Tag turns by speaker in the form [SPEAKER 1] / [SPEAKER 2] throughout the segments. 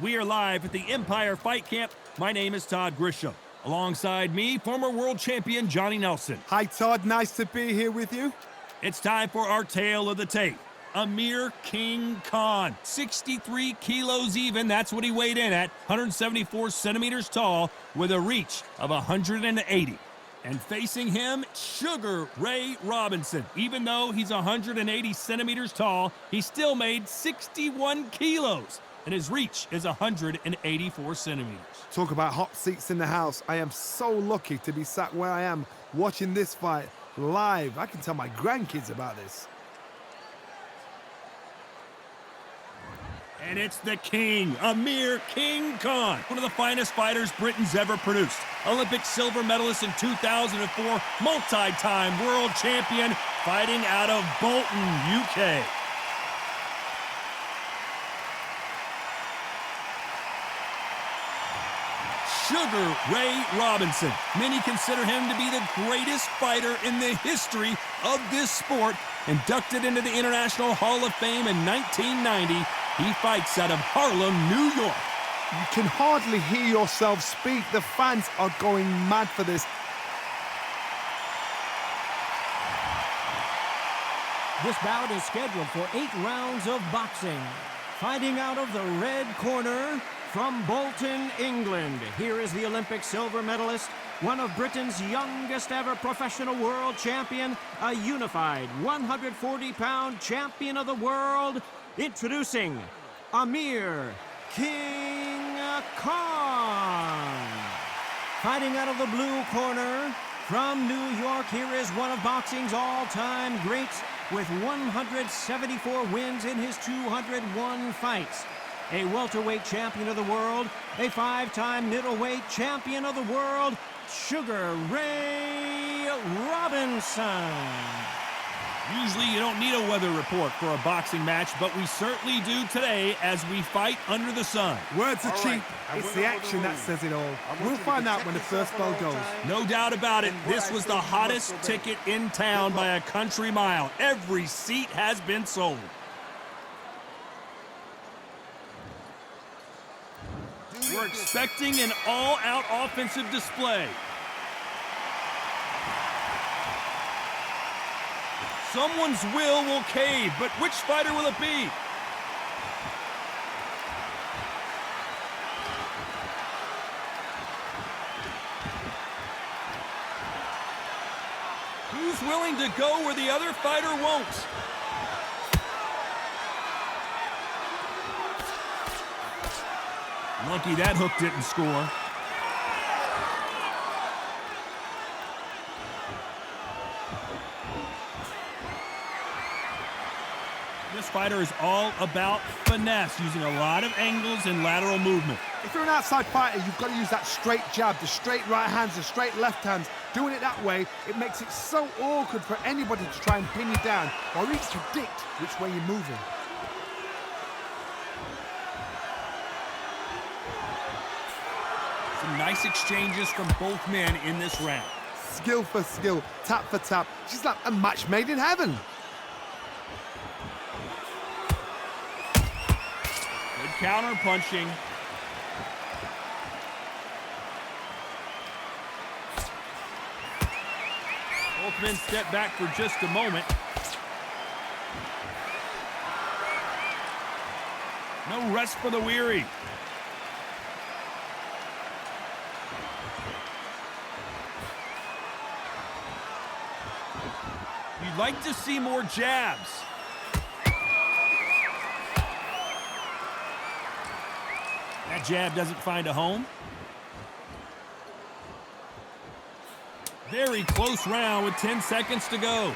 [SPEAKER 1] We are live at the Empire Fight Camp. My name is Todd Grisham. Alongside me, former world champion Johnny Nelson.
[SPEAKER 2] Hi, Todd. Nice to be here with you.
[SPEAKER 1] It's time for our tale of the tape. Amir King Khan, 63 kilos even. That's what he weighed in at, 174 centimeters tall, with a reach of 180. And facing him, Sugar Ray Robinson. Even though he's 180 centimeters tall, he still made 61 kilos. And his reach is 184 centimeters.
[SPEAKER 2] Talk about hot seats in the house. I am so lucky to be sat where I am watching this fight live. I can tell my grandkids about this.
[SPEAKER 1] And it's the king, Amir King Khan, one of the finest fighters Britain's ever produced. Olympic silver medalist in 2004, multi-time world champion, fighting out of Bolton, UK. Sugar Ray Robinson. Many consider him to be the greatest fighter in the history of this sport. Inducted into the International Hall of Fame in 1990, he fights out of Harlem, New York.
[SPEAKER 2] You can hardly hear yourself speak. The fans are going mad for this.
[SPEAKER 3] This bout is scheduled for 8 rounds of boxing. Fighting out of the red corner, from Bolton, England, here is the Olympic silver medalist, one of Britain's youngest ever professional world champion, a unified 140-pound champion of the world, introducing Amir King Khan. Fighting out of the blue corner, from New York, here is one of boxing's all-time greats with 174 wins in his 201 fights. A welterweight champion of the world, a 5-time middleweight champion of the world, Sugar Ray Robinson.
[SPEAKER 1] Usually you don't need a weather report for a boxing match, but we certainly do today as we fight under the sun.
[SPEAKER 2] Words are cheap. It's the action that says it all. We'll find out when the first bell goes.
[SPEAKER 1] No doubt about it, this was the hottest ticket in town by a country mile. Every seat has been sold. We're expecting an all-out offensive display. Someone's will cave, but which fighter will it be? Who's willing to go where the other fighter won't? Lucky that hook didn't score. This fighter is all about finesse, using a lot of angles and lateral movement.
[SPEAKER 2] If you're an outside fighter, you've got to use that straight jab, the straight right hands, the straight left hands. Doing it that way, it makes it so awkward for anybody to try and pin you down or even predict which way you're moving.
[SPEAKER 1] Some nice exchanges from both men in this round.
[SPEAKER 2] Skill for skill, tap for tap. She's like a match made in heaven.
[SPEAKER 1] Good counter punching. Both men step back for just a moment. No rest for the weary. You'd like to see more jabs. That jab doesn't find a home. Very close round with 10 seconds to go.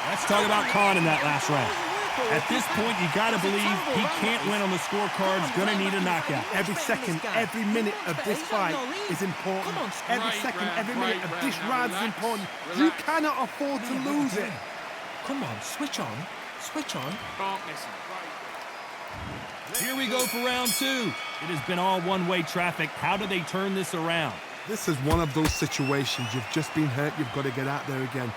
[SPEAKER 1] Let's talk about Khan in that last round. At this point, you gotta believe he can't win on the scorecard. He's gonna need a knockout.
[SPEAKER 2] Every second, every minute of this fight is important. Every second, every minute of this round is important. You cannot afford to lose it.
[SPEAKER 4] Come on, switch on. Switch on.
[SPEAKER 1] Here we go for round two. It has been all one-way traffic. How do they turn this around?
[SPEAKER 2] This is one of those situations. You've just been hurt. You've got to get out there again.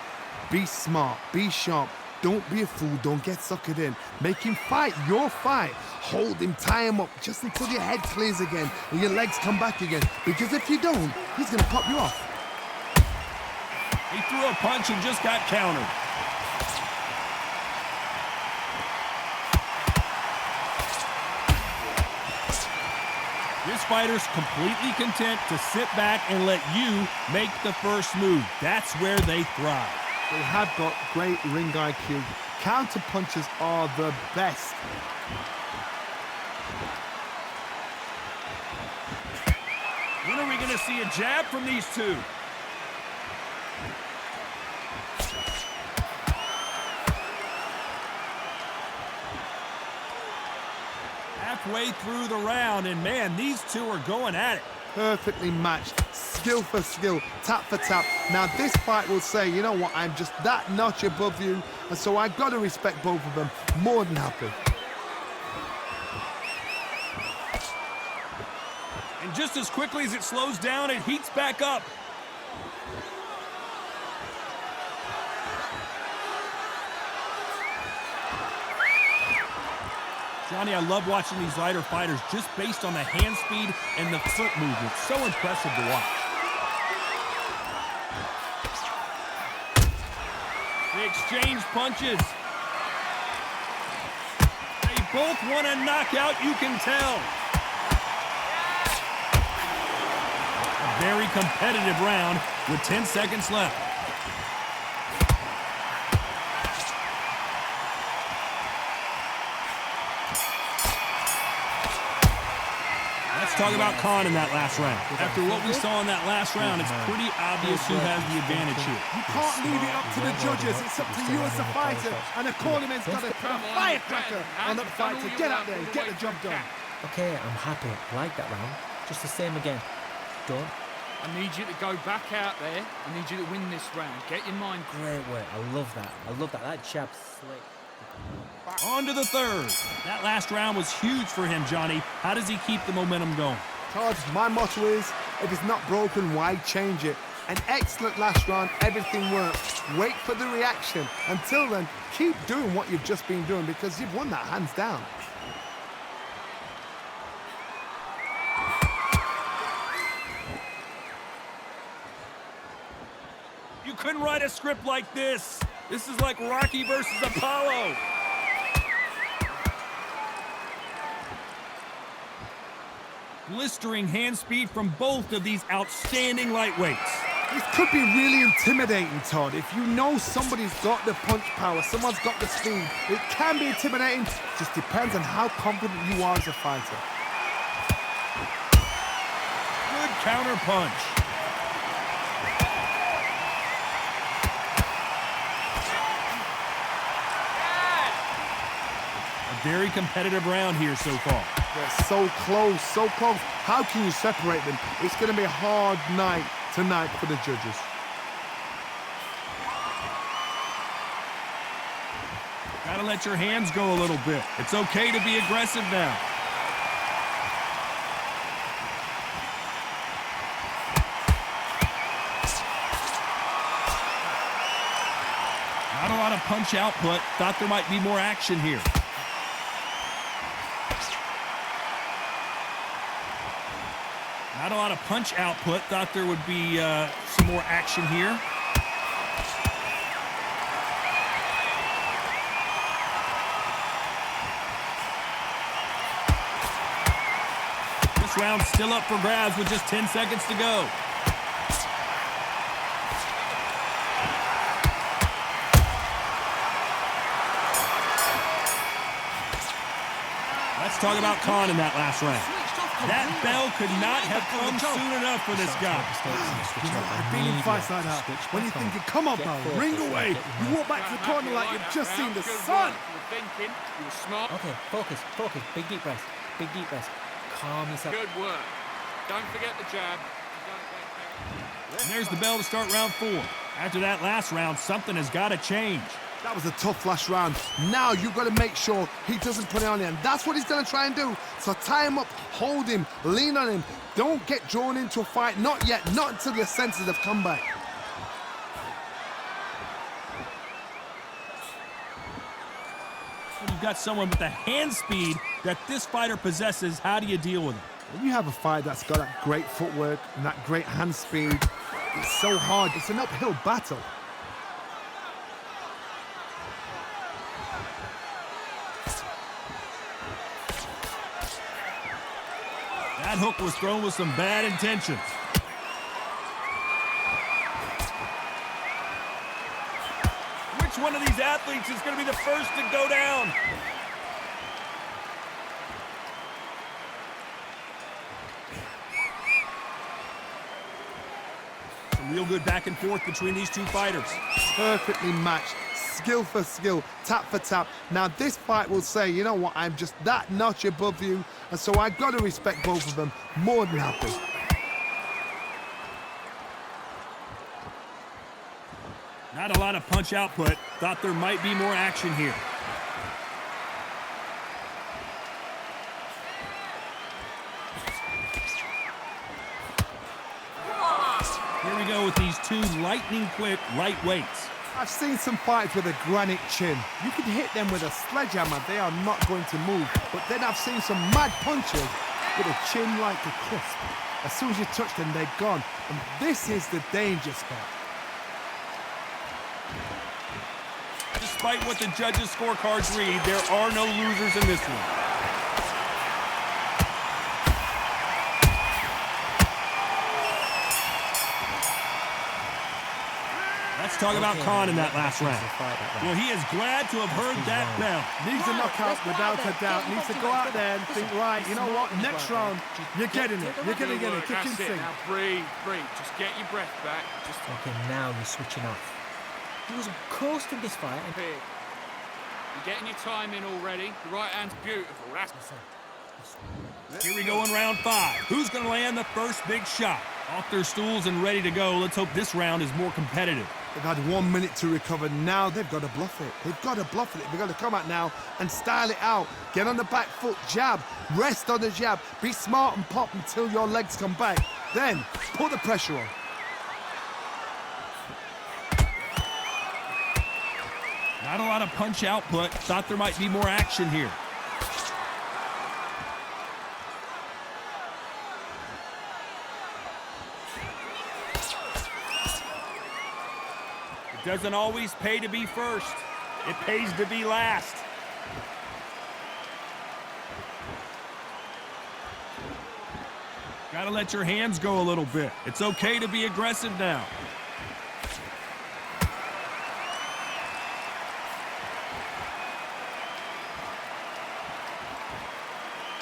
[SPEAKER 2] Be smart. Be sharp. Don't be a fool. Don't get suckered in. Make him fight your fight. Hold him, tie him up just until your head clears again and your legs come back again. Because if you don't, he's going to pop you off.
[SPEAKER 1] He threw a punch and just got countered. This fighter's completely content to sit back and let you make the first move. That's where they thrive.
[SPEAKER 2] They have got great ring IQ. Counter punches are the best.
[SPEAKER 1] When are we going to see a jab from these two? Halfway through the round, and man, these two are going at it.
[SPEAKER 2] Perfectly matched, skill for skill, tap for tap. Now this fight will say, you know what, I'm just that notch above you, and so I've got to respect both of them. More than happy.
[SPEAKER 1] And just as quickly as it slows down, it heats back up. Johnny, I love watching these lighter fighters just based on the hand speed and the foot movement. So impressive to watch. They exchange punches. They both want a knockout, you can tell. A very competitive round with 10 seconds left. Let's talk about Khan in that last round. After what we saw in that last round, it's pretty obvious who has the advantage here.
[SPEAKER 2] You can't leave it up to the judges. It's up to you as a fighter. And a cornerman's got to put a firecracker on that fight to get out there and get the job done.
[SPEAKER 4] Okay, I'm happy. I like that round. Just the same again. Done.
[SPEAKER 5] I need you to go back out there. I need you to win this round. Get your mind.
[SPEAKER 4] Great work. I love that. I love that. That jab's slick.
[SPEAKER 1] On to the third. That last round was huge for him, Johnny. How does he keep the momentum going?
[SPEAKER 2] Todd, my motto is, if it's not broken, why change it? An excellent last round, everything worked. Wait for the reaction. Until then, keep doing what you've just been doing because you've won that hands down.
[SPEAKER 1] You couldn't write a script like this. This is like Rocky versus Apollo. Blistering hand speed from both of these outstanding lightweights.
[SPEAKER 2] This could be really intimidating, Todd. If you know somebody's got the punch power, someone's got the speed, it can be intimidating. Just depends on how confident you are as a fighter.
[SPEAKER 1] Good counter punch. A very competitive round here so far.
[SPEAKER 2] They're so close, so close. How can you separate them? It's going to be a hard night tonight for the judges.
[SPEAKER 1] Gotta let your hands go a little bit. It's okay to be aggressive now. Not a lot of punch output. Thought there might be more action here. Not a lot of punch output. Thought there would be some more action here. This round's still up for grabs with just 10 seconds to go. Let's talk about Khan in that last round. That bell could not have come soon enough for this guy.
[SPEAKER 2] I've been in fights like that. When you're thinking, come on, pal, ring away. You walk back to the corner like you've just seen the sun.
[SPEAKER 5] You were thinking. You were smart.
[SPEAKER 4] Okay, focus. Big deep breath. Big deep breath. Calm yourself.
[SPEAKER 5] Good work. Don't forget the jab.
[SPEAKER 1] And there's the bell to start round 4. After that last round, something has got to change.
[SPEAKER 2] That was a tough last round. Now you've got to make sure he doesn't put it on you, and that's what he's going to try and do. So tie him up, hold him, lean on him. Don't get drawn into a fight. Not yet. Not until your senses have come back.
[SPEAKER 1] When you've got someone with the hand speed that this fighter possesses, how do you deal with it?
[SPEAKER 2] When you have a fight that's got that great footwork and that great hand speed, it's so hard. It's an uphill battle.
[SPEAKER 1] That hook was thrown with some bad intentions. Which one of these athletes is going to be the first to go down? Some real good back and forth between these two fighters.
[SPEAKER 2] Perfectly matched. Skill for skill, tap for tap. Now this fight will say, you know what, I'm just that notch above you, and so I've got to respect both of them more than happy.
[SPEAKER 1] Not a lot of punch output. Thought there might be more action here. Here we go with these two lightning-quick lightweights.
[SPEAKER 2] I've seen some fights with a granite chin. You can hit them with a sledgehammer, they are not going to move. But then I've seen some mad punches with a chin like a crisp. As soon as you touch them, they're gone. And this is the danger spot.
[SPEAKER 1] Despite what the judges' scorecards read, there are no losers in this one. Let's talk about Khan in that last round. Well, he is glad to have heard that bell.
[SPEAKER 2] Needs a knockout without a doubt. Needs to go out there and think, right, you know what, next round, you're getting it. You're going to get it. Kitchen
[SPEAKER 5] That's it.
[SPEAKER 2] sink.
[SPEAKER 5] Now breathe, breathe. Just get your breath back. Just
[SPEAKER 4] Okay, now you're switching off. He was coasting this fight. And
[SPEAKER 5] here. You're getting your time in already. The right hand's beautiful. That's
[SPEAKER 1] Here we go in round 5. Who's going to land the first big shot? Off their stools and ready to go. Let's hope this round is more competitive.
[SPEAKER 2] They've had 1 minute to recover. Now they've got to bluff it. They've got to bluff it. They've got to come out now and style it out. Get on the back foot, jab, rest on the jab. Be smart and pop until your legs come back. Then put the pressure on.
[SPEAKER 1] Not a lot of punch output. Thought there might be more action here. It doesn't always pay to be first. It pays to be last. Gotta let your hands go a little bit. It's okay to be aggressive now.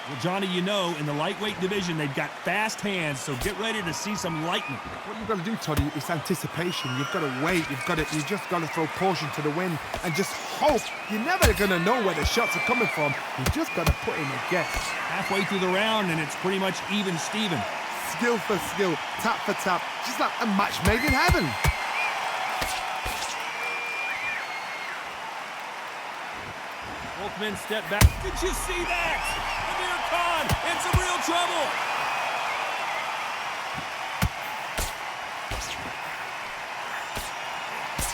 [SPEAKER 1] Well, Johnny, you know, in the lightweight division, they've got fast hands, so get ready to see some lightning.
[SPEAKER 2] What you've got to do, Toddy, is anticipation. You've got to wait. You just got to throw caution to the wind and just hope. You're never going to know where the shots are coming from. You just got to put in a guess.
[SPEAKER 1] Halfway through the round, and it's pretty much even Steven.
[SPEAKER 2] Skill for skill, tap for tap, just like a match made in heaven.
[SPEAKER 1] Both men step back. Did you see that? Amir Khan in some real trouble.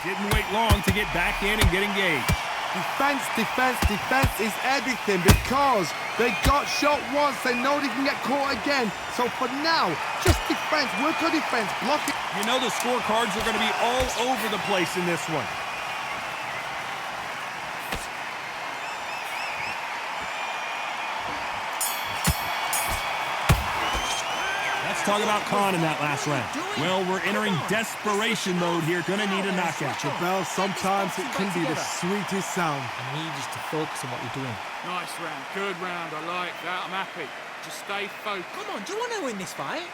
[SPEAKER 1] Didn't wait long to get back in and get engaged.
[SPEAKER 2] Defense, defense, defense is everything because they got shot once. They know they can get caught again. So for now, just defense, work on defense, block it.
[SPEAKER 1] You know the scorecards are going to be all over the place in this one. Talk about Khan in that last round. Well, we're entering desperation mode here. Gonna need a knockout.
[SPEAKER 2] Bell, sometimes it can be the sweetest sound.
[SPEAKER 4] I need you to focus on what you're doing.
[SPEAKER 5] nice round. Good round. I like that. I'm happy. Just stay focused.
[SPEAKER 4] Come on, do you want to win this fight?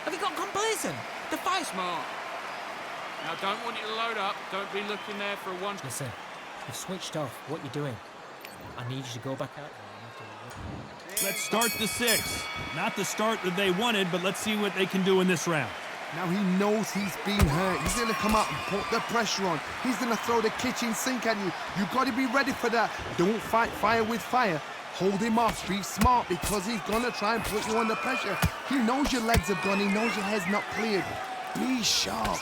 [SPEAKER 4] Have you got complacent? The fight's
[SPEAKER 5] Smart. Now, don't want you to load up. Don't be looking there for a one.
[SPEAKER 4] Listen, you've switched off what you're doing. I need you to go back out there.
[SPEAKER 1] Let's start the 6. Not the start that they wanted, but let's see what they can do in this round.
[SPEAKER 2] Now he knows he's been hurt. He's going to come out and put the pressure on. He's going to throw the kitchen sink at you. You've got to be ready for that. Don't fight fire with fire. Hold him off. Be smart because he's going to try and put you under pressure. He knows your legs have gone. He knows your head's not cleared. Be sharp.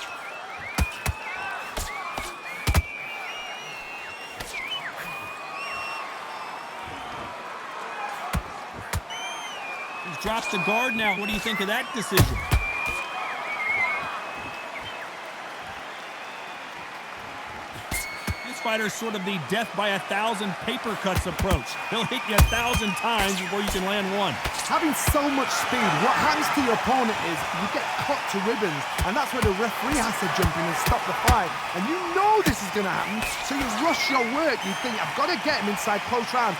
[SPEAKER 1] He's dropped the guard now. What do you think of that decision? This fighter's sort of the death by 1,000 paper cuts approach. He'll hit you 1,000 times before you can land one.
[SPEAKER 2] Having so much speed, what happens to your opponent is you get cut to ribbons, and that's where the referee has to jump in and stop the fight. And you know this is going to happen, so you rush your work. You think, I've got to get him inside close round.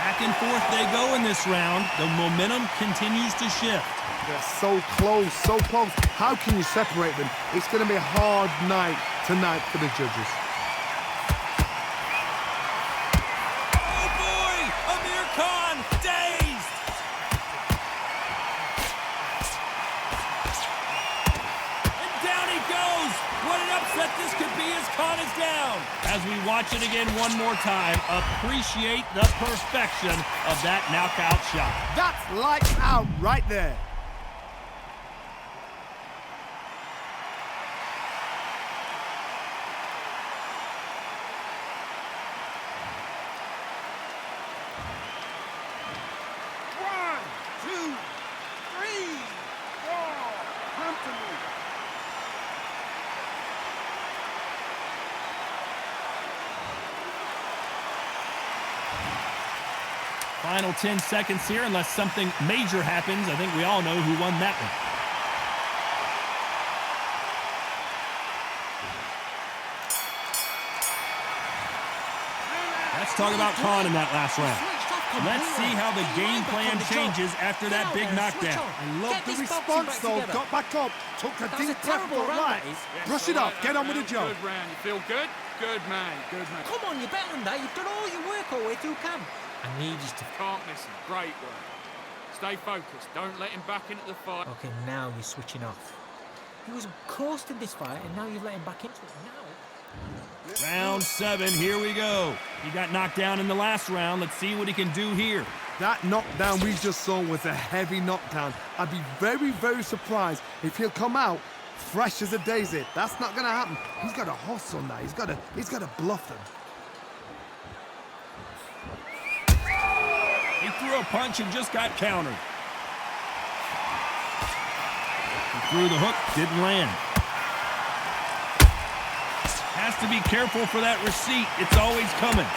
[SPEAKER 1] Back and forth they go in this round. The momentum continues to shift.
[SPEAKER 2] They're so close, so close. How can you separate them? It's going to be a hard night tonight for the judges.
[SPEAKER 1] Oh boy! Amir Khan dazed! And down he goes! What an upset this could be as Khan is down! As we watch it again one more time, appreciate the perfection of that knockout shot.
[SPEAKER 2] That's lights out right there.
[SPEAKER 1] Final 10 seconds here, unless something major happens. I think we all know who won that one. Let's talk about Khan in that last round. Let's see how the game plan changes after that big knockdown.
[SPEAKER 2] I love the response, though. Got back up, took a deep breath, got right. Brush it up, get on with the job.
[SPEAKER 5] Good round. You feel good? Good man, good man.
[SPEAKER 4] Come on, you're better than that. You've done all your work all the way through camp. I need you to...
[SPEAKER 5] Can't listen. Great work. Stay focused. Don't let him back into the fight.
[SPEAKER 4] Okay, now you're switching off. He was coasting this fight, and now you've let him back into it. Now...
[SPEAKER 1] Round 7, here we go. He got knocked down in the last round. Let's see what he can do here.
[SPEAKER 2] That knockdown we just saw was a heavy knockdown. I'd be very, very surprised if he'll come out fresh as a daisy. That's not going to happen. He's got a hustle on that. He's got to bluff them.
[SPEAKER 1] He threw a punch and just got countered. He threw the hook, didn't land. Has to be careful for that receipt. It's always coming.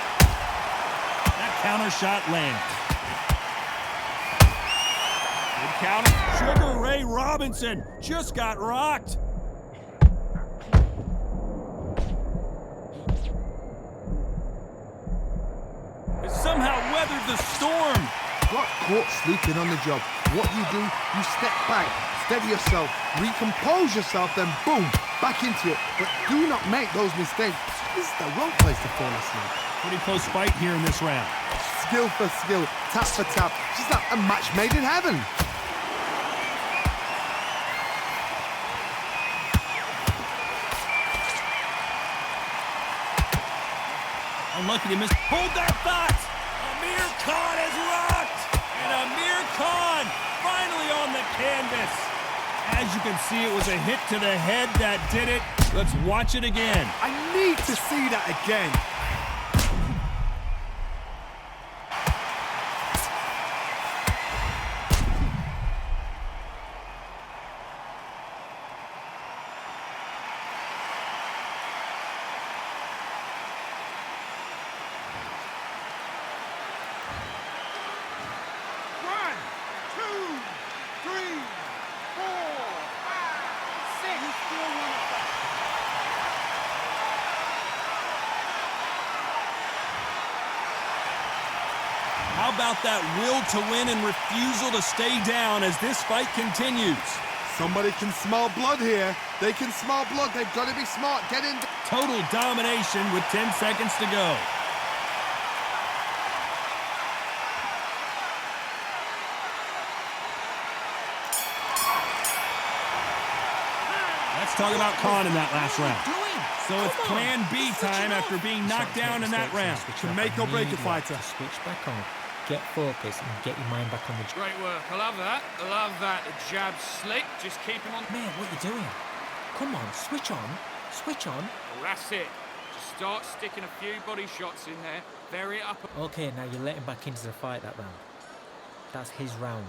[SPEAKER 1] That counter shot lands. Good counter. Sugar Ray Robinson just got rocked. It somehow weathered the storm.
[SPEAKER 2] Got caught sleeping on the job. What do? You step back, steady yourself, recompose yourself, then boom, back into it. But do not make those mistakes. This is the wrong place to fall asleep.
[SPEAKER 1] Pretty close fight here in this round.
[SPEAKER 2] Skill for skill, tap for tap. Just like a match made in heaven.
[SPEAKER 1] Unlucky to miss. Hold that thought! Amir Khan is rocked! And Amir Khan finally on the canvas. As you can see, it was a hit to the head that did it. Let's watch it again.
[SPEAKER 2] I need to see that again.
[SPEAKER 1] How about that will to win and refusal to stay down as this fight continues?
[SPEAKER 2] Somebody can smell blood here. They can smell blood. They've got to be smart. Get in.
[SPEAKER 1] Total domination with 10 seconds to go. Let's talk about Khan in that last round. So it's plan B time after being knocked down in that round.
[SPEAKER 2] To make or break a fighter.
[SPEAKER 4] Switch back on, get focused, and get your mind back on the job.
[SPEAKER 5] Great work. I love that. I love that. The jab's slick. Just keep him on.
[SPEAKER 4] Man, what are you doing? Come on, switch on. Switch on.
[SPEAKER 5] Well, that's it. Just start sticking a few body shots in there. Vary it up.
[SPEAKER 4] Okay, now you're letting back into the fight that round. That's his round.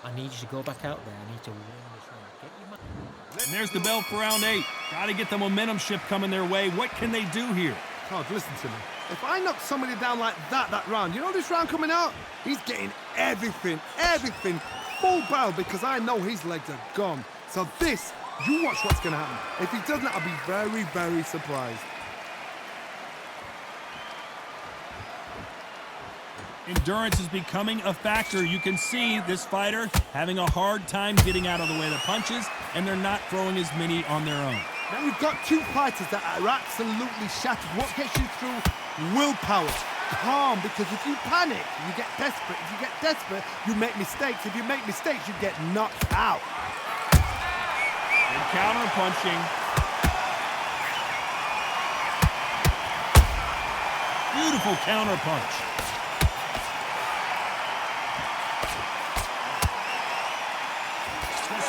[SPEAKER 4] I need you to go back out there. I need to win this round. Get your mind.
[SPEAKER 1] And there's the bell for round 8. Got to get the momentum shift coming their way. What can they do here?
[SPEAKER 2] Todd, listen to me. If I knock somebody down like that round, you know this round coming out? He's getting everything, full barrel because I know his legs are gone. So this, you watch what's going to happen. If he doesn't, I'll be very, very surprised.
[SPEAKER 1] Endurance is becoming a factor. You can see this fighter having a hard time getting out of the way of the punches, and they're not throwing as many on their own.
[SPEAKER 2] Now we've got two fighters that are absolutely shattered. What gets you through? Willpower. Calm, because if you panic, you get desperate. If you get desperate, you make mistakes. If you make mistakes, you get knocked out.
[SPEAKER 1] Good counter punching. Beautiful counter punch.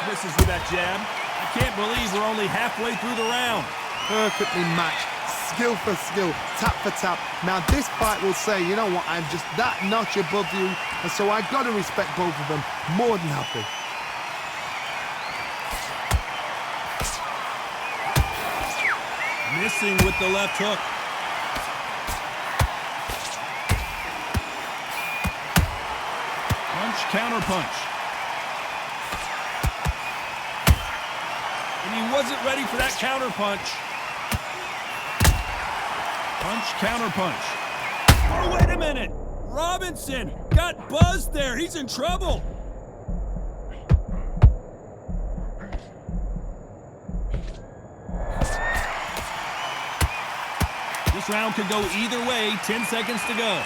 [SPEAKER 1] Misses with that jab. I can't believe we're only halfway through the round.
[SPEAKER 2] Perfectly matched, skill for skill, tap for tap. Now this fight will say, you know what, I'm just that notch above you, and so I got to respect both of them more than happy.
[SPEAKER 1] Missing with the left hook. Punch, counter punch. He wasn't ready for that counter punch. Punch, counter punch. Oh, wait a minute. Robinson got buzzed there. He's in trouble. This round could go either way. 10 seconds to go.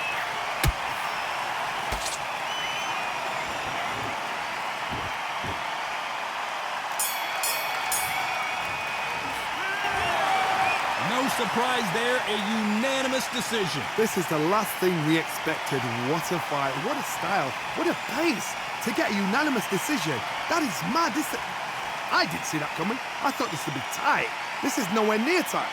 [SPEAKER 1] Surprise there, a unanimous decision.
[SPEAKER 2] This is the last thing we expected. What a fight, what a style, what a pace to get a unanimous decision. That is mad. I didn't see that coming. I thought this would be tight. This is nowhere near tight.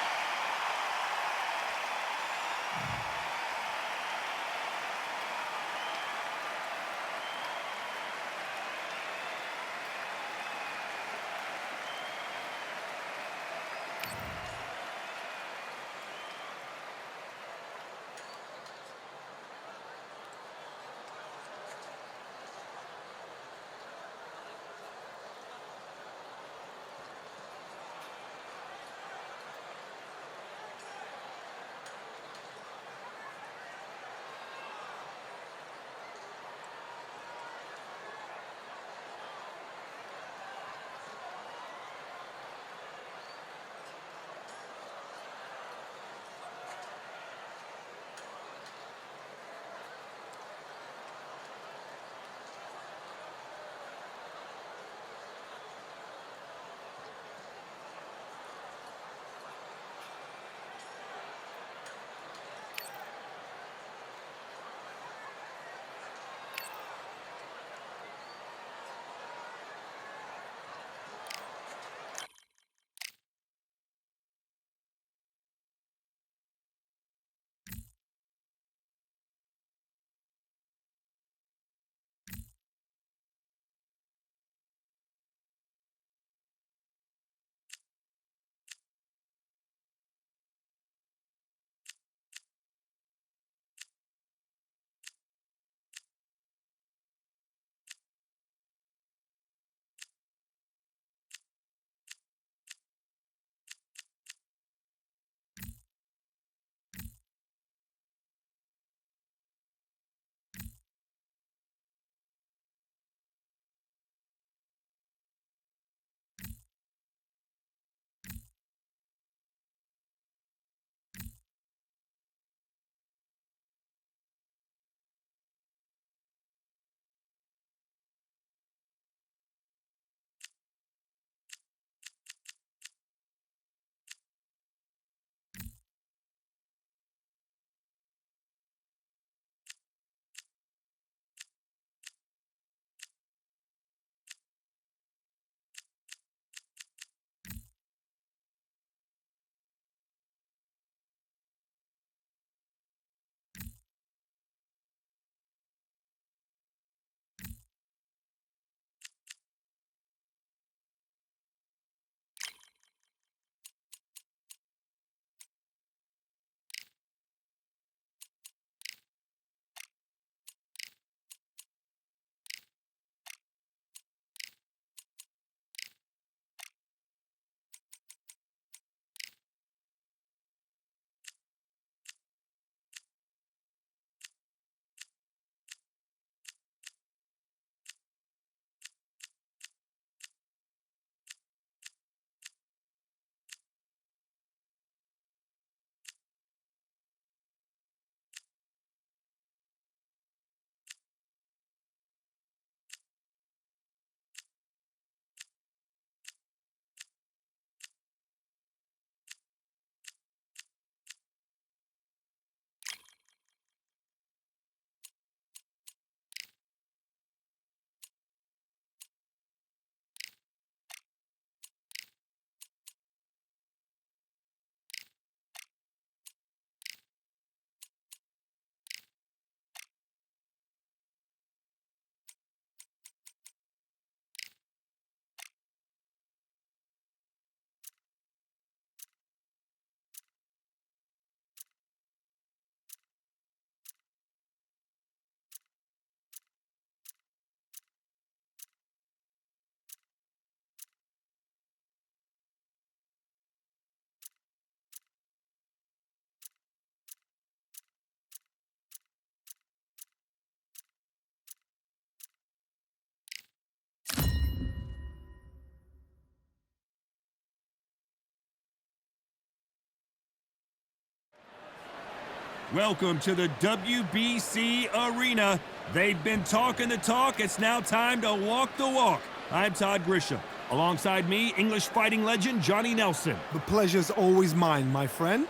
[SPEAKER 1] Welcome to the WBC Arena. They've been talking the talk. It's now time to walk the walk. I'm Todd Grisham. Alongside me, English fighting legend Johnny Nelson.
[SPEAKER 2] The pleasure's always mine, my friend.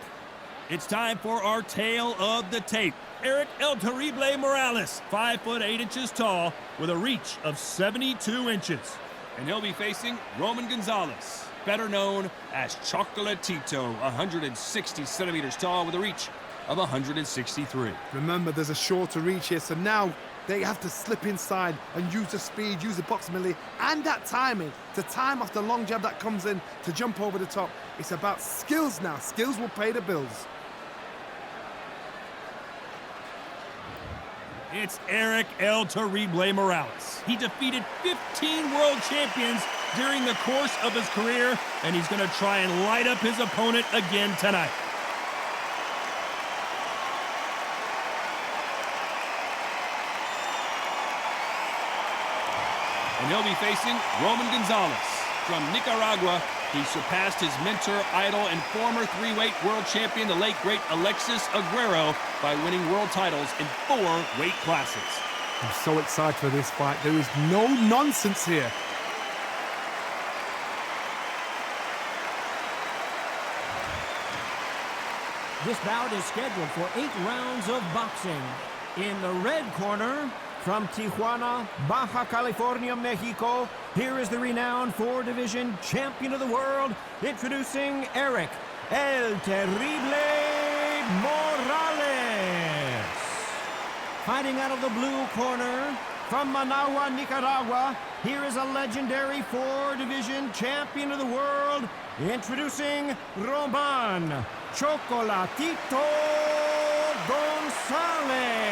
[SPEAKER 1] It's time for our tale of the tape. Eric El Terrible Morales, 5 foot 8 inches tall, with a reach of 72 inches. And he'll be facing Roman Gonzalez, better known as Chocolatito, 160 centimeters tall, with a reach of 163.
[SPEAKER 2] Remember, there's a shorter reach here, so now they have to slip inside and use the speed, use the proximity, and that timing to time off the long jab that comes in to jump over the top. It's about skills now. Skills will pay the bills.
[SPEAKER 1] It's Eric El Terrible Morales. He defeated 15 world champions during the course of his career, and he's going to try and light up his opponent again tonight. And he'll be facing Roman Gonzalez. From Nicaragua, he surpassed his mentor, idol, and former three-weight world champion, the late, great Alexis Aguero, by winning world titles in 4 weight classes.
[SPEAKER 2] I'm so excited for this fight. There is no nonsense here.
[SPEAKER 3] This bout is scheduled for 8 rounds of boxing. In the red corner, from Tijuana, Baja California, Mexico, here is the renowned 4-division champion of the world, introducing Eric El Terrible Morales. Fighting out of the blue corner, from Managua, Nicaragua, here is a legendary 4-division champion of the world, introducing Roman Chocolatito Gonzalez.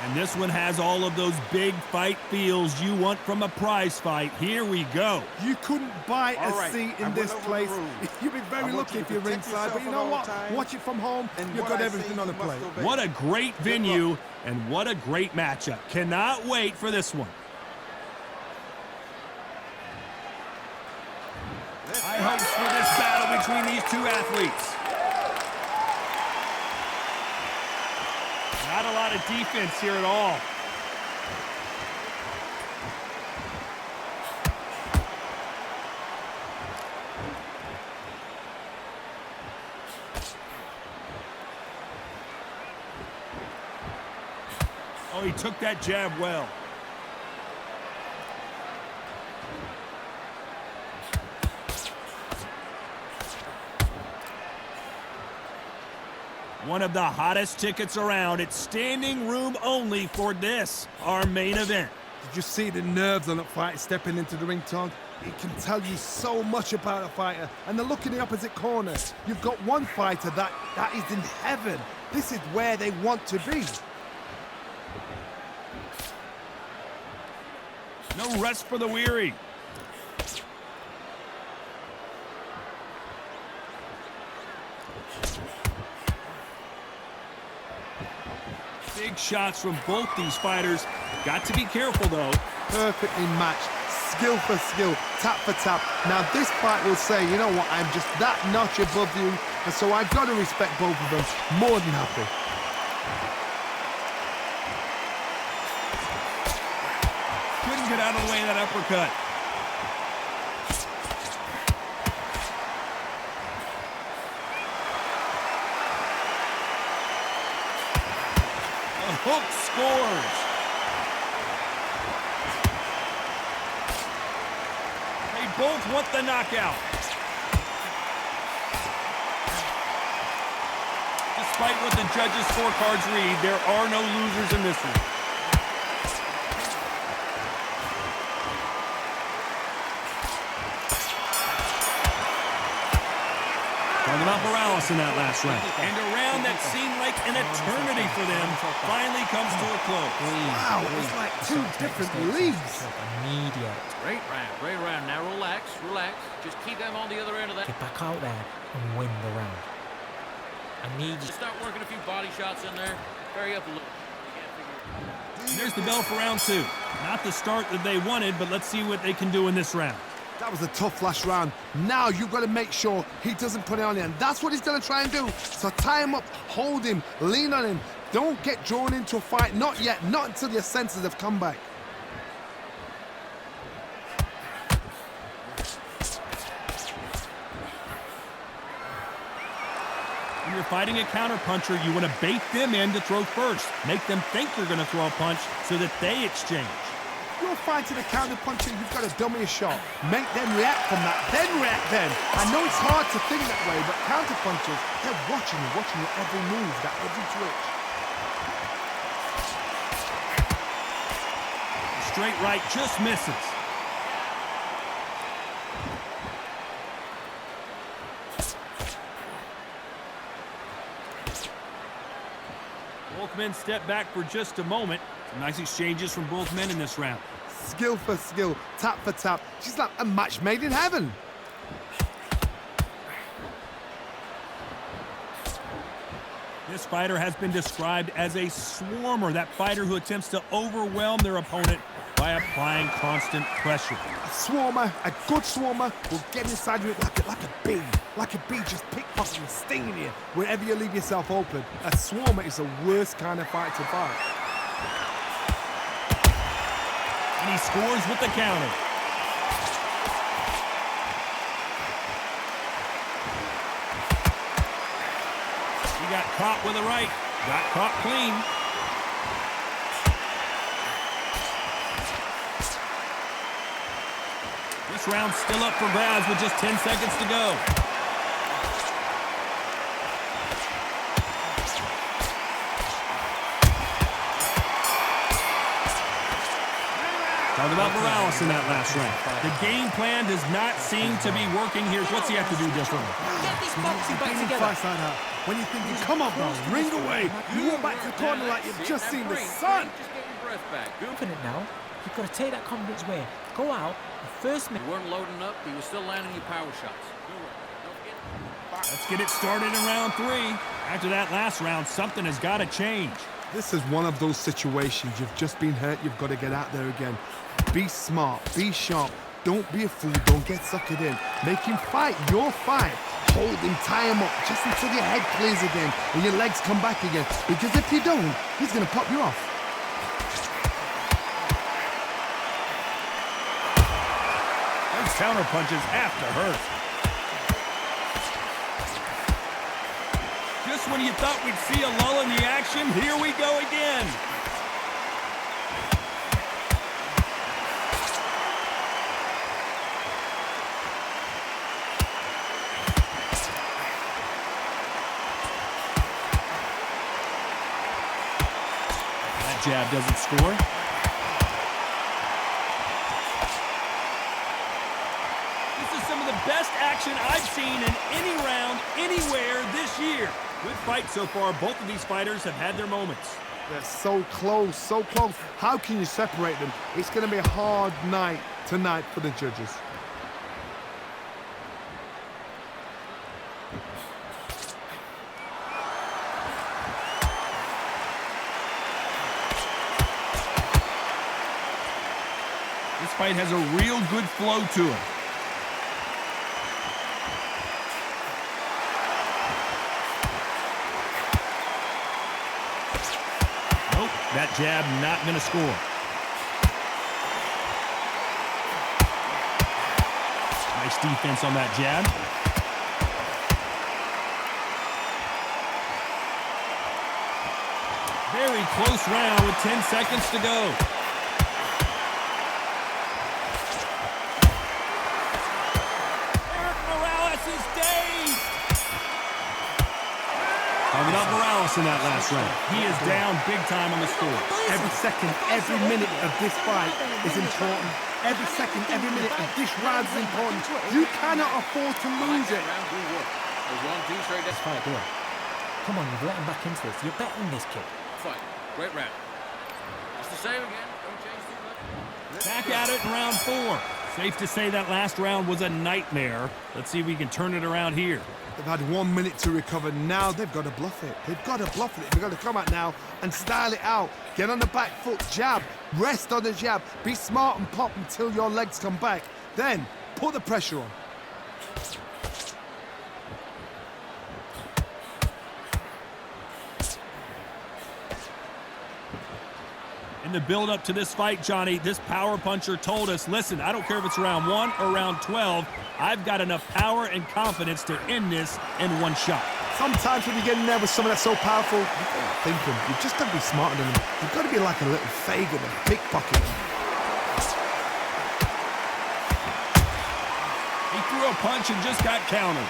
[SPEAKER 1] And this one has all of those big fight feels you want from a prize fight. Here we go.
[SPEAKER 2] You couldn't buy a seat in this place. You'd be very lucky if you're ringside, but you know what? Watch it from home, you've got everything on the plate.
[SPEAKER 1] What a great venue, and what a great matchup. Cannot wait for this one. High hopes for this battle between these two athletes. Not a lot of defense here at all. Oh, he took that jab well. One of the hottest tickets around. It's standing room only for this, our main event.
[SPEAKER 2] Did you see the nerves on that fight stepping into the ring, Todd? It can tell you so much about a fighter. And then look in the opposite corner. You've got one fighter that is in heaven. This is where they want to be.
[SPEAKER 1] No rest for the weary. Big shots from both these fighters. Got to be careful, though.
[SPEAKER 2] Perfectly matched, skill for skill, tap for tap. Now this fight will say, you know what, I'm just that notch above you, and so I've got to respect both of them. More than happy.
[SPEAKER 1] Couldn't get out of the way of that uppercut. Hook scores. They both want the knockout. Despite what the judges' scorecards read, there are no losers in this one. Talking about Morales in that last round. And a round that seemed like an eternity for them finally comes to a close.
[SPEAKER 2] Wow, it's like 2 different leagues.
[SPEAKER 4] Immediate.
[SPEAKER 5] Great round, great round. Now relax, relax. Just keep them on the other end of that.
[SPEAKER 4] Get back out there and win the round. I need you.
[SPEAKER 5] Just start working a few body shots in there. Hurry up a little.
[SPEAKER 1] And there's the bell for round 2. Not the start that they wanted, but let's see what they can do in this round.
[SPEAKER 2] That was a tough last round. Now you've got to make sure he doesn't put it on you, and that's what he's going to try and do. So tie him up, hold him, lean on him. Don't get drawn into a fight. Not yet. Not until your senses have come back.
[SPEAKER 1] When you're fighting a counterpuncher, you want to bait them in to throw first. Make them think you're going to throw a punch so that they exchange.
[SPEAKER 2] You're fighting a counterpuncher, you've got to dummy a shot. Make them react from that, then react then. I know it's hard to think that way, but counterpunchers, they're watching your every move, that every twitch.
[SPEAKER 1] Straight right just misses. Both men step back for just a moment. Some nice exchanges from both men in this round.
[SPEAKER 2] Skill for skill, tap for tap. She's like a match made in heaven.
[SPEAKER 1] This fighter has been described as a swarmer, that fighter who attempts to overwhelm their opponent by applying constant pressure.
[SPEAKER 2] A swarmer, a good swarmer, will get inside you like a bee. Like a bee just pickpocketing, stinging you wherever you leave yourself open. A swarmer is the worst kind of fight to fight.
[SPEAKER 1] And he scores with the counter. He got caught with a right. Got caught clean. This round's still up for grabs with just 10 seconds to go. Talk about Morales in that last round. The game plan does not seem to be working here. What's he have to do differently?
[SPEAKER 4] Get this boxing back together.
[SPEAKER 2] Fights like that, when you're thinking, come on, bro, ring away. You walk back to the corner like you've just seen the sun.
[SPEAKER 6] Just get your breath back.
[SPEAKER 4] Open it now. You've got to take that confidence away. Go out. The first minute.
[SPEAKER 6] You weren't loading up, he was still landing you power shots. Don't forget.
[SPEAKER 1] Let's get it started in round 3. After that last round, something has got to change.
[SPEAKER 2] This is one of those situations. You've just been hurt. You've got to get out there again. Be smart. Be sharp. Don't be a fool. Don't get suckered in. Make him fight your fight. Hold him, tie him up just until your head clears again and your legs come back again. Because if you don't, he's going to pop you off.
[SPEAKER 1] Those counter punches have to hurt. Just when you thought we'd see a lull in the action, here we go again. That jab doesn't score. This is some of the best action I've seen in any round, anywhere this year. Good fight so far. Both of these fighters have had their moments.
[SPEAKER 2] They're so close, so close. How can you separate them? It's going to be a hard night tonight for the judges.
[SPEAKER 1] This fight has a real good flow to it. Nope, that jab not going to score. Nice defense on that jab. Very close round with 10 seconds to go. Talking about Morales in that last round. He is down big time on the score.
[SPEAKER 2] Every second, every minute of this fight is important. Every second, every minute of this round is important. You cannot afford to lose it.
[SPEAKER 6] Round good work. There's 1, 2 straight. That's
[SPEAKER 4] Fight, go on. Come on, you've let him back into this. You're betting this kid.
[SPEAKER 6] fight. Great round. Just the same again. Don't change too much.
[SPEAKER 1] Back at it in round 4. Safe to say that last round was a nightmare. Let's see if we can turn it around here.
[SPEAKER 2] They've had 1 minute to recover. Now they've got to bluff it. They've got to bluff it. They've got to come out now and style it out. Get on the back foot, jab. Rest on the jab. Be smart and pop until your legs come back. Then Put the pressure on.
[SPEAKER 1] In the build-up to this fight, Johnny, this power puncher told us, listen, I don't care if it's round 1 or round 12, I've got enough power and confidence to end this in one shot.
[SPEAKER 2] Sometimes when you get in there with someone that's so powerful, you've got to think him. You've just got to be smarter than him. You've got to be like a little Fagin and pickpocket.
[SPEAKER 1] He threw a punch and just got countered.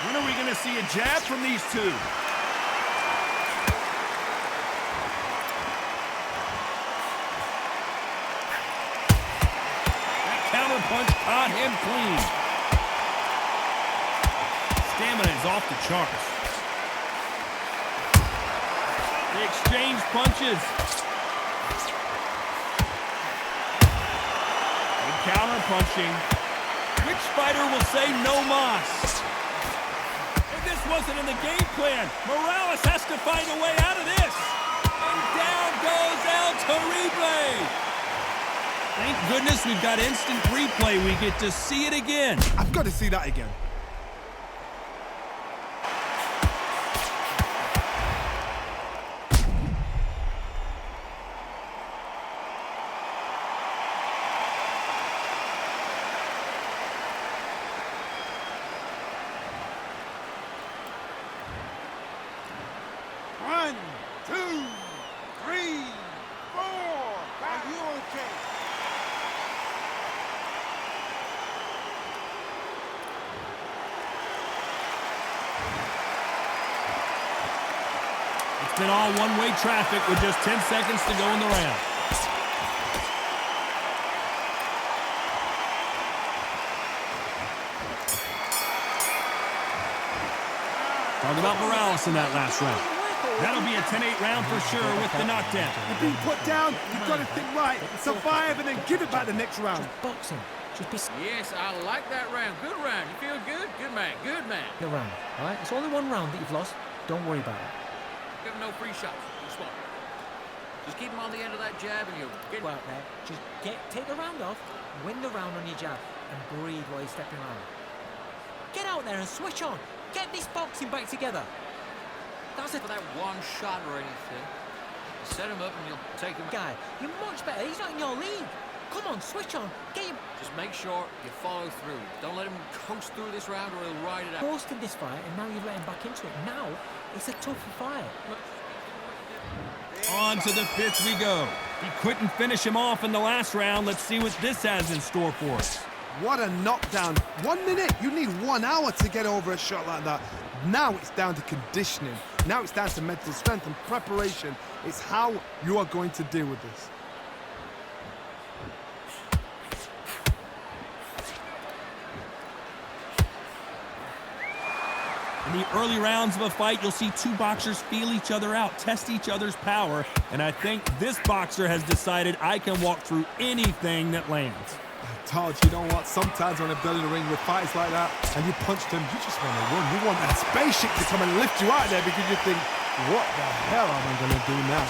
[SPEAKER 1] When are we going to see a jab from these two? That counter punch caught him clean. Stamina is off the charts. They exchange punches. Good counter punching. Which fighter will say no mas? If this wasn't in the game plan, Morales has to find a way out of this. And down goes El Terrible. Thank goodness we've got instant replay. We get to see it again.
[SPEAKER 2] I've got to see that again.
[SPEAKER 7] One, two, three, four. Are you okay?
[SPEAKER 1] It's been all one-way traffic with just 10 seconds to go in the round. Talk about Morales in that last round. That'll be a 10-8 round for sure with the knockdown.
[SPEAKER 2] You've been put down, you've got to think right, survive, and then give it back the next round.
[SPEAKER 4] Boxing. Just be
[SPEAKER 6] Yes, I like that round. Good round. You feel good? Good man. Good man.
[SPEAKER 4] the round, all right? It's only one round that you've lost. Don't worry about it.
[SPEAKER 6] Give him no free shots. You smart. Just keep him on the end of that jab and you'll get
[SPEAKER 4] Go out there, just take the round off, win the round on your jab, and breathe while you're stepping around. Get out there and switch on. Get this boxing back together. That's it.
[SPEAKER 6] for that one shot or anything. Set him up and you'll take him.
[SPEAKER 4] Guy, you're much better. He's not in your league. Come on, switch on. Get him.
[SPEAKER 6] Just make sure you follow through. Don't let him coast through this round or he'll ride it out.
[SPEAKER 4] Forced in this fight, and now you've let him back into it. Now, it's a tougher fight.
[SPEAKER 1] On to the fifth we go. He couldn't finish him off in the last round. Let's see what this has in store for us.
[SPEAKER 2] What a knockdown. 1 minute, you need 1 hour to get over a shot like that. Now it's down to conditioning. Now it's down to mental strength and preparation. It's how you are going to deal with this.
[SPEAKER 1] In the early rounds of a fight, you'll see two boxers feel each other out, test each other's power, and I think this boxer has decided I can walk through anything that lands.
[SPEAKER 2] Todd, you know what? Sometimes when I've done in the ring with fights like that and you punched him, you just want to run. You want that spaceship to come and lift you out there because you think, what the hell am I going to do now?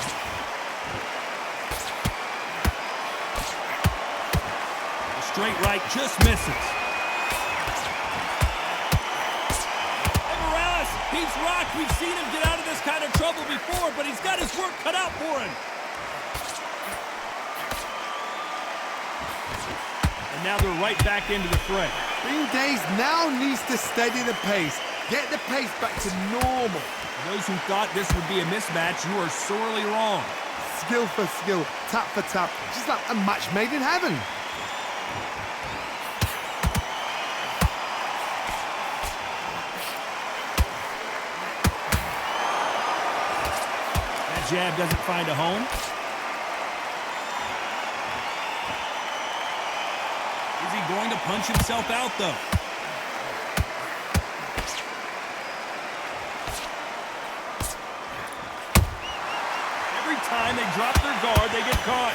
[SPEAKER 1] The straight right just misses. And Morales, he's rocked. We've seen him get out of this kind of trouble before, but he's got his work cut out for him. And now they're right back into the fray.
[SPEAKER 2] Green Days now needs to steady the pace. Get the pace back to normal.
[SPEAKER 1] For those who thought this would be a mismatch, you are sorely wrong.
[SPEAKER 2] Skill for skill, tap for tap. Just like a match made in heaven.
[SPEAKER 1] That jab doesn't find a home. Is he going to punch himself out, though? Every time they drop their guard, they get caught.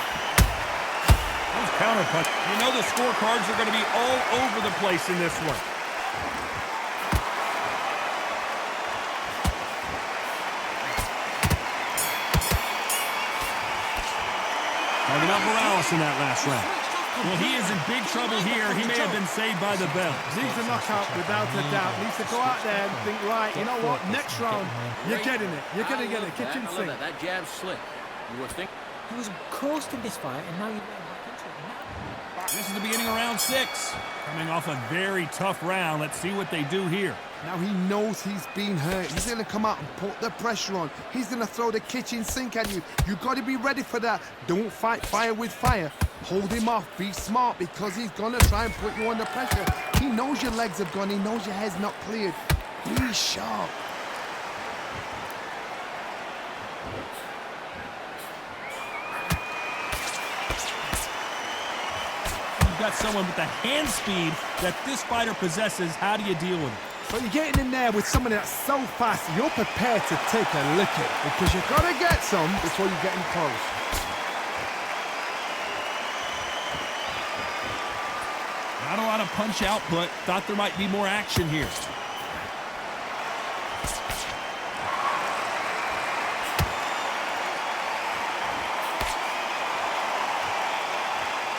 [SPEAKER 1] Those counter punch. You know the scorecards are going to be all over the place in this one. Talking about Morales in that last round. Well, he is in big trouble here. He may have been saved by the bell.
[SPEAKER 2] Needs a knockout without a doubt. Needs to go out there and think, right, you know what, next round, you're getting it. You're going to get it. Kitchen
[SPEAKER 6] I love
[SPEAKER 2] sink.
[SPEAKER 6] that. That jab's slick. You were thinking.
[SPEAKER 4] He was coasting this fight, and now you're getting back into it.
[SPEAKER 1] This is the beginning of round 6. Coming off a very tough round. Let's see what they do here.
[SPEAKER 2] Now he knows he's been hurt. He's going to come out and put the pressure on. He's going to throw the kitchen sink at you. You got to be ready for that. Don't fight fire with fire. Hold him off. Be smart because he's going to try and put you under pressure. He knows your legs have gone. He knows your head's not cleared. Be sharp.
[SPEAKER 1] You've got someone with the hand speed that this fighter possesses. How do you deal with it?
[SPEAKER 2] So you're getting in there with someone that's so fast, you're prepared to take a licking because you've got to get some before you get in close.
[SPEAKER 1] Not a lot of punch output. Thought there might be more action here.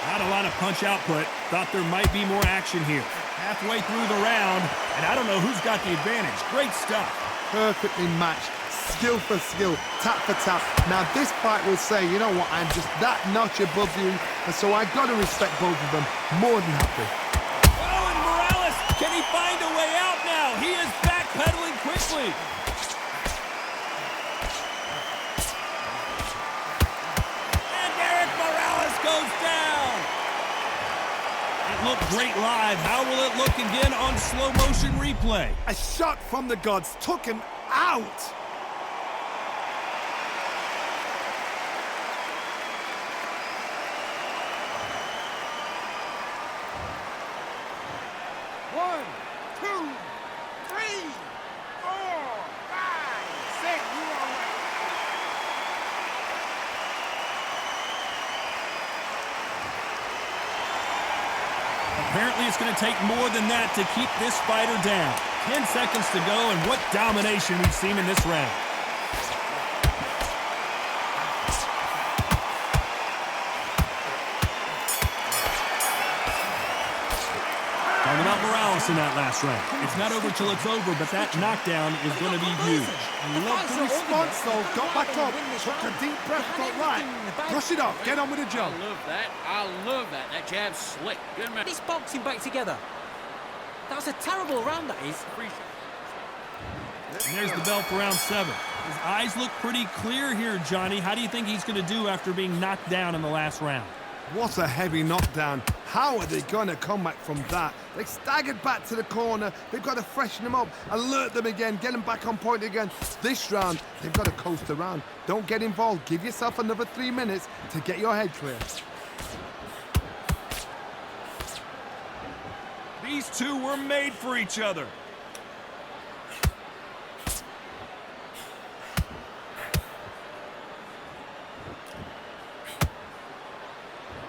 [SPEAKER 1] Not a lot of punch output. Thought there might be more action here. Halfway through the round, and I don't know who's got the advantage. Great stuff.
[SPEAKER 2] Perfectly matched, skill for skill, tap for tap. Now this fight will say, you know what, I'm just that notch above you, and so I got to respect both of them. More than happy.
[SPEAKER 1] Oh, and Morales, can he find a way out now? He is backpedaling quickly. And Eric Morales goes down. It looked great live. How will it look again on slow motion replay?
[SPEAKER 2] A shot from the gods took him out.
[SPEAKER 7] One, two, three, four, five, six. You all right?
[SPEAKER 1] Apparently it's going to take more than that to keep this fighter down. 10 seconds to go, and what domination we've seen in this round. Talking about Morales in that last round. It's not over till it's over, but that knockdown is going to be huge.
[SPEAKER 2] I love the response though. Got back up, took a deep breath, got right. Brush it off, get on with the job.
[SPEAKER 6] I love that. I love that. That jab's slick. Good man.
[SPEAKER 4] This boxing back together. That was a terrible round, that is.
[SPEAKER 1] And there's the bell for round 7. His eyes look pretty clear here, Johnny. How do you think he's going to do after being knocked down in the last round?
[SPEAKER 2] What a heavy knockdown. How are they going to come back from that? They staggered back to the corner. They've got to freshen them up, alert them again, get them back on point again. This round, they've got to coast around. Don't get involved. Give yourself another 3 minutes to get your head clear.
[SPEAKER 1] These two were made for each other.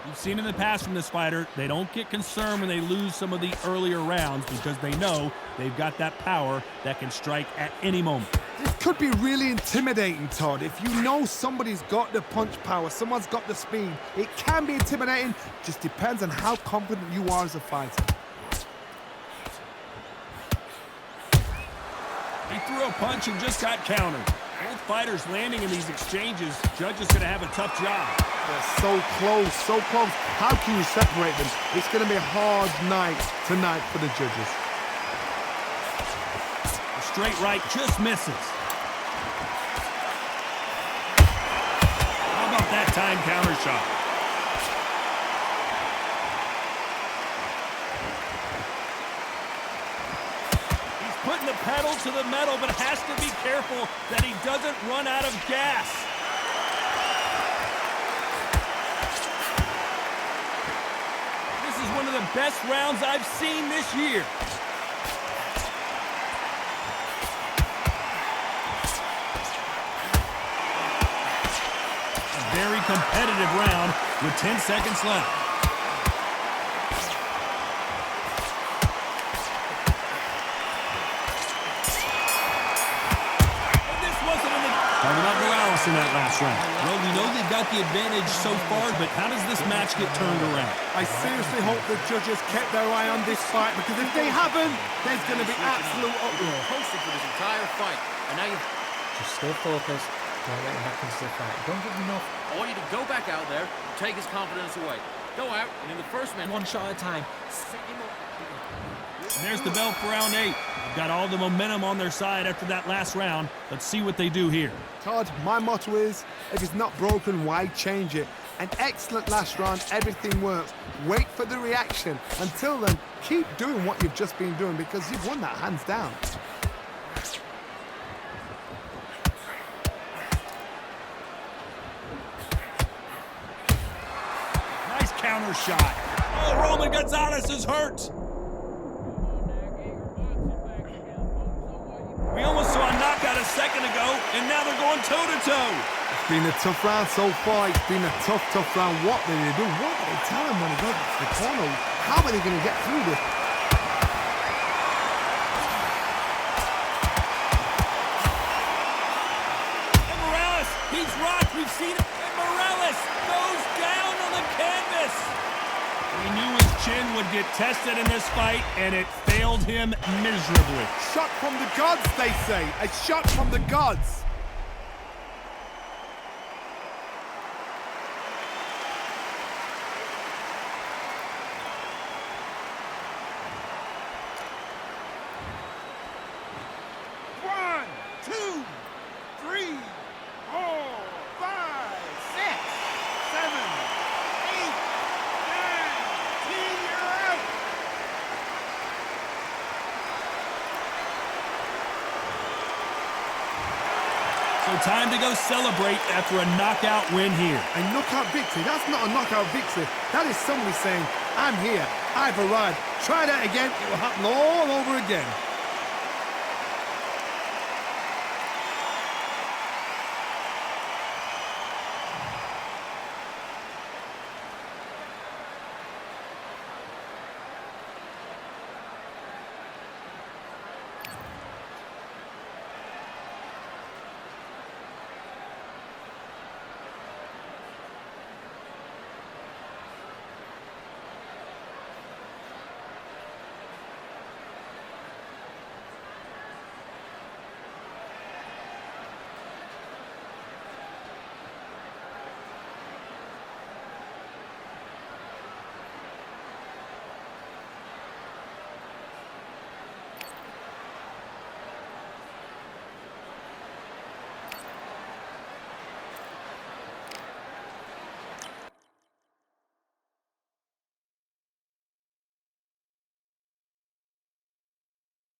[SPEAKER 1] We've seen in the past from this fighter, they don't get concerned when they lose some of the earlier rounds because they know they've got that power that can strike at any moment.
[SPEAKER 2] This could be really intimidating, Todd. If you know somebody's got the punch power, someone's got the speed, it can be intimidating. Just depends on how confident you are as a fighter.
[SPEAKER 1] He threw a punch and just got countered. Both fighters landing in these exchanges. Judge is going to have a tough job.
[SPEAKER 2] They're so close, so close. How can you separate them? It's going to be a hard night tonight for the judges.
[SPEAKER 1] A straight right just misses. How about that time counter shot? Putting the pedal to the metal, but has to be careful that he doesn't run out of gas. This is one of the best rounds I've seen this year. A very competitive round with 10 seconds left. in that last round. Well, we know they've got the advantage so far, but how does this match get turned around?
[SPEAKER 2] I seriously hope the judges kept their eye on this fight, because if they haven't, there's going to be absolute uproar.
[SPEAKER 6] Posted for this entire fight, and now you
[SPEAKER 4] Just stay focused. Don't let him back into the fight. Don't give him enough.
[SPEAKER 6] I want you to go back out there and take his confidence away. Go out, and in the first minute...
[SPEAKER 4] One shot at a time. Set him up.
[SPEAKER 1] And there's the bell for round 8. They've got all the momentum on their side after that last round. Let's see what they do here.
[SPEAKER 2] Todd, my motto is, if it's not broken, why change it? An excellent last round, everything works. Wait for the reaction. Until then, keep doing what you've just been doing, because you've won that hands down.
[SPEAKER 1] Nice counter shot. Oh, Roman Gonzalez is hurt. We almost saw a knockout a second ago, and now they're going toe-to-toe.
[SPEAKER 2] It's been a tough round so far. It's been a tough round. What did they do? What did they tell him when he got to the corner? How are they going to get through this?
[SPEAKER 1] And Morales, he's rocked. We've seen it. And Morales goes down on the canvas. We knew his chin would get tested in this fight, and it failed him miserably.
[SPEAKER 2] Shot from the gods, they say. A shot from the gods.
[SPEAKER 7] One, two, three, 4, 5, 6, 7, 8, 9, 10, you're out.
[SPEAKER 1] So time to go celebrate after a knockout win here.
[SPEAKER 2] A knockout victory. That's not a knockout victory. That is somebody saying, I'm here. I've arrived. Try that again. It will happen all over again.